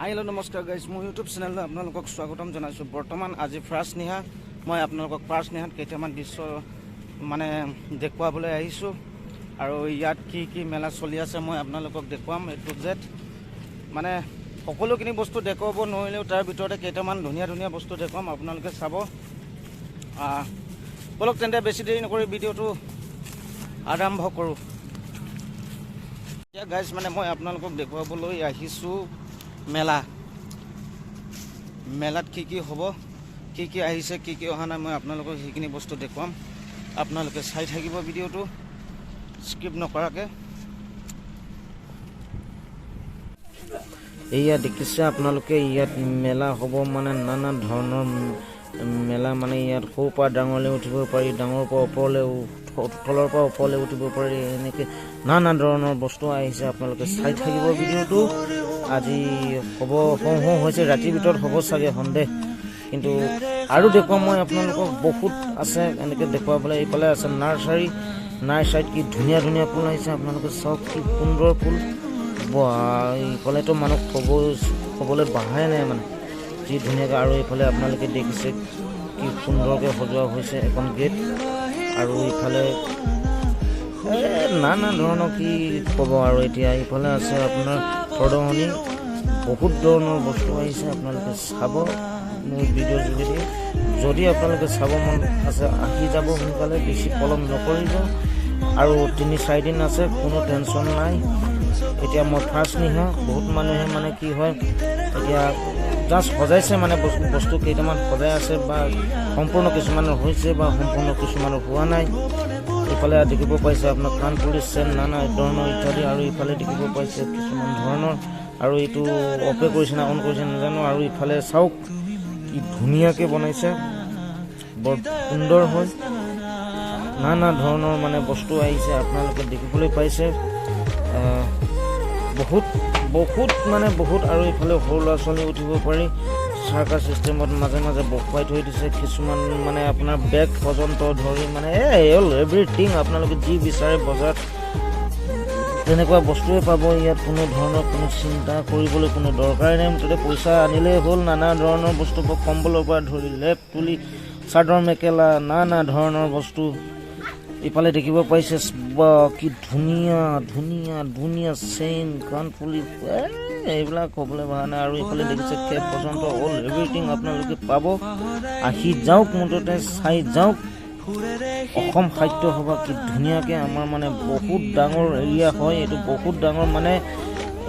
Hello, namaskar guys. My YouTube channel আপোনালোকক স্বাগতম জনাইছো। বৰ্তমান আজি ফাৰ্ষ্ট নিহা মই আপোনালোকক ফাৰ্ষ্ট নিহাত কেইটামান দৃশ্য মানে দেখুৱাবলৈ আহিছো আৰু ইয়াত কি মেলা চলি আছে মই আপোনালোকক দেখুৱাম A to Z মানে সকলোখিনি বস্তু দেখুৱাব নোৱাৰিলেও তাৰ ভিতৰতে কেইটামান ধুনীয়া বস্তু দেখুৱাম আপোনালোকে চাব বলক তেন্তে বেছি দেৰি নকৰি ভিডিঅটো আৰম্ভ কৰো। এতিয়া গাইজ মানে মই আপোনালোকক দেখুৱাবলৈ আহিছো মেলাত কি হ'ব কি আহিছে কি অহা নাই মই আপোনালোকক সেইখিনি বস্তু দেখুৱাম আপোনালোকে চাই থাকিব ভিডিঅটো স্কিপ নকৰাকে। এয়া দেখিছে আপোনালোকে ইয়াত মেলা হ'ব মানে নানা ধৰণৰ মেলা মানে ইয়াত সৰু পৰা ডাঙৰলৈ উঠিব পাৰি ডাঙৰ পৰা ওপৰলৈ তলৰ পৰা ওপৰলৈ উঠিব পাৰি এনেকৈ নানা ধৰণৰ বস্তু আহিছে আপোনালোকে চাই থাকিব ভিডিঅটো। আজি হ'ব হওঁ হৈছে ৰাতিৰ ভিতৰত হ'ব চাগে সন্দেহ কিন্তু আৰু দেখুৱাম মই আপোনালোকক বহুত আছে এনেকৈ দেখুৱাবলৈ। এইফালে আছে নাৰ্চাৰীত কি ধুনীয়া ফুল আহিছে আপোনালোকে চাওক কি সুন্দৰ ফুল এইফালেতো মানুহ ক'বলৈ বাহাই নাই মানে যি ধুনীয়াকৈ। আৰু এইফালে আপোনালোকে দেখিছে কি সুন্দৰকৈ সজোৱা হৈছে এখন গেট আৰু এইফালে নানা ধৰণৰ কি ক'ব। আৰু এতিয়া এইফালে আছে আপোনাৰ প্ৰদৰ্শনী বহুত ধৰণৰ বস্তু আহিছে আপোনালোকে চাব মোৰ ভিডিঅ'ৰ যোগেদি। যদি আপোনালোকে চাব মন আছে আহি যাব সোনকালে বেছি পলম নকৰিব আৰু 3-4 দিন আছে কোনো টেনশ্যন নাই। এতিয়া মই ফাৰ্ষ্ট নিহা বহুত মানুহে মানে কি হয় এতিয়া জাষ্ট সজাইছে মানে বস্তু কেইটামান সজাই আছে বা সম্পূৰ্ণ কিছুমানৰ হৈছে বা সম্পূৰ্ণ কিছুমানৰ হোৱা নাই। ইফালে দেখিব পাইছে আপোনাৰ কাণফুলি চেন নানা ধৰণৰ ইত্যাদি আৰু ইফালে দেখিব পাইছে কিছুমান ধৰণৰ আৰু এইটো অফে কৰিছে না অন কৰিছে নাজানো। আৰু ইফালে চাওক কি ধুনীয়াকৈ বনাইছে বৰ সুন্দৰ হয় নানা ধৰণৰ মানে বস্তু আহিছে আপোনালোকে দেখিবলৈ পাইছে বহুত আৰু ইফালে সৰু ল'ৰা ছোৱালী উঠিব পাৰি চাৰ্কাৰ চিষ্টেমত মাজে বহুৱাই থৈ দিছে কিছুমান মানে আপোনাৰ বেগ পৰ্যন্ত ধৰি মানে এভৰিথিং আপোনালোকে যি বিচাৰে বজাৰত তেনেকুৱা বস্তুৱে পাব ইয়াত। কোনো ধৰণৰ কোনো চিন্তা কৰিবলৈ কোনো দৰকাৰেই নাই মুঠতে পইচা আনিলেই হ'ল। নানা ধৰণৰ বস্তু কম্বলৰ পৰা ধৰি লেপ তুলি চাদৰ মেখেলা নানা ধৰণৰ বস্তু ইফালে দেখিব পাইছে কি ধুনীয়া চেইন কাণফুলি এইবিলাক ক'বলৈ ভাল নাই। আৰু ইফালে দেখিছে কেপ পৰ্যন্ত এভৰিথিং আপোনালোকে পাব। আহি যাওক মুঠতে চাই যাওক। অসম সাহিত্য সভা কি ধুনীয়াকৈ আমাৰ মানে বহুত ডাঙৰ এৰিয়া হয় এইটো বহুত ডাঙৰ মানে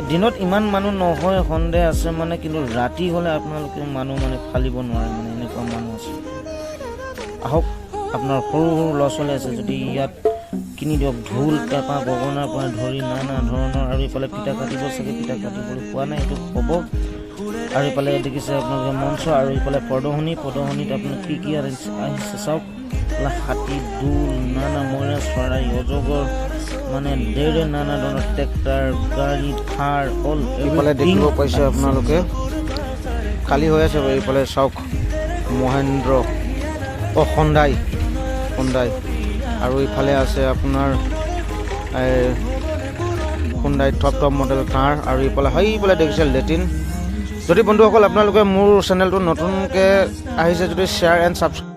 দিনত ইমান মানুহ নহয় সন্দেহ আছে মানে কিন্তু ৰাতি হ'লে আপোনালোকে মানুহ মানে ফালিব নোৱাৰে মানে এনেকুৱা মানুহ আছে। আহক আপোনাৰ সৰু ল'ৰা ছোৱালী আছে যদি ইয়াত কিনি দিয়ক ঢোল পেঁপা গগনাৰ পৰা ধৰি নানা ধৰণৰ। আৰু ইফালে পিঠা কাটিব চাগে পিঠা কাটিবলৈ পোৱা নাই এইটো হ'ব। আৰু ইফালে দেখিছে আপোনালোকে মঞ্চ আৰু ইফালে প্ৰদৰ্শনীত আপোনাৰ কি আহিছে চাওক হাতী দোল নানা ময়না চৰাই অজগৰ মানে নানা ধৰণৰ ট্ৰেক্টাৰ গাড়ী থাৰ হ'ল এইফালে দেখিব পাইছে আপোনালোকে খালী হৈ আছে। এইফালে চাওক মহেন্দ্ৰ সন্দাই আৰু ইফালে আছে আপোনাৰ সন্দাই টপ মডেল কাৰ আৰু ইফালে সেইফালে দেখিছে লেট্ৰিন। যদি বন্ধুসকল আপোনালোকে মোৰ চেনেলটো নতুনকৈ আহিছে যদি শ্বেয়াৰ এণ্ড ছাবস্ক্ৰাইব